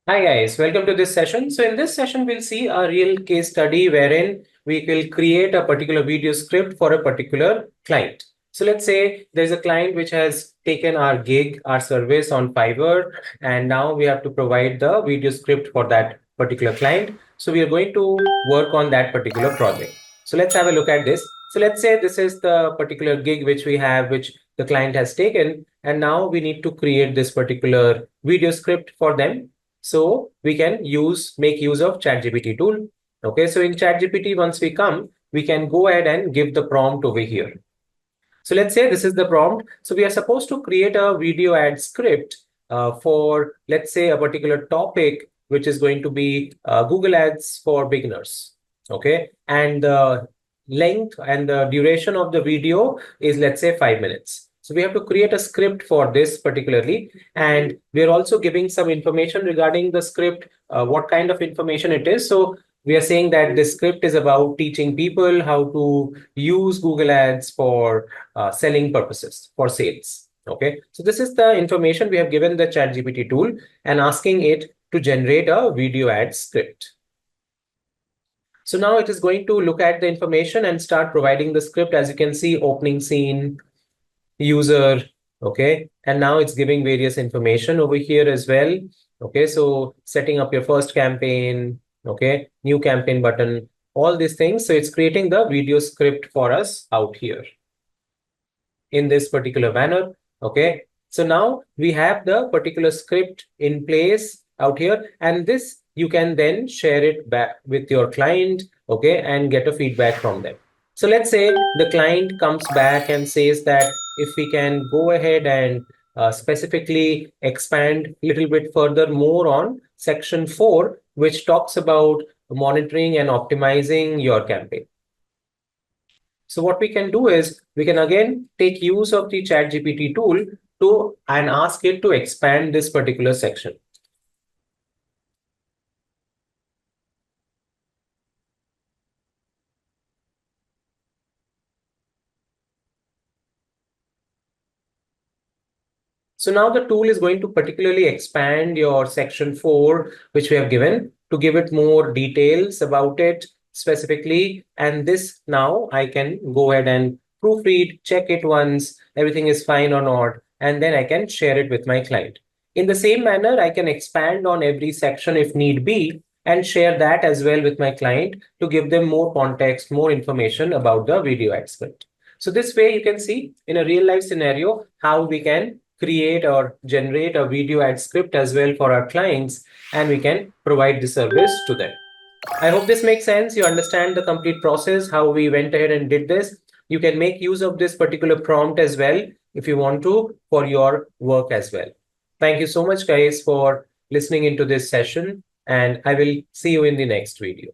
Hi guys, welcome to this session. So in this session, we'll see a real case study wherein we will create a particular video script for a particular client. So let's say there's a client which has taken our gig, our service on Fiverr, and now we have to provide the video script for that particular client. So we are going to work on that particular project. So let's have a look at this. So let's say this is the particular gig which we have, which the client has taken, and now we need to create this particular video script for them. So we can make use of ChatGPT tool. Okay, so in ChatGPT, once we can go ahead and give the prompt over here. So let's say this is the prompt. So we are supposed to create a video ad script for, let's say, a particular topic, which is going to be Google Ads for beginners. Okay, and the length and the duration of the video is, let's say, 5 minutes. So we have to create a script for this particularly. And we're also giving some information regarding the script, what kind of information it is. So we are saying that this script is about teaching people how to use Google Ads for selling purposes, for sales. Okay, so this is the information we have given the ChatGPT tool and asking it to generate a video ad script. So now it is going to look at the information and start providing the script. As you can see, opening scene, user, okay, and now it's giving various information over here as well. Okay, so setting up your first campaign, okay, new campaign button, all these things. So it's creating the video script for us out here in this particular manner. Okay, so now we have the particular script in place out here, and this you can then share it back with your client, okay, and get a feedback from them. So let's say the client comes back and says that if we can go ahead and specifically expand a little bit further more on section 4, which talks about monitoring and optimizing your campaign. So what we can do is we can again take use of the ChatGPT tool and ask it to expand this particular section. So now the tool is going to particularly expand your section 4, which we have given, to give it more details about it specifically. And this now I can go ahead and proofread, check it once, everything is fine or not, and then I can share it with my client. In the same manner, I can expand on every section if need be and share that as well with my client to give them more context, more information about the video ad script. So this way you can see in a real life scenario how we can create or generate a video ad script as well for our clients, and we can provide the service to them. I hope this makes sense. You understand the complete process, how we went ahead and did this. You can make use of this particular prompt as well if you want to for your work as well. Thank you so much, guys, for listening into this session, and I will see you in the next video.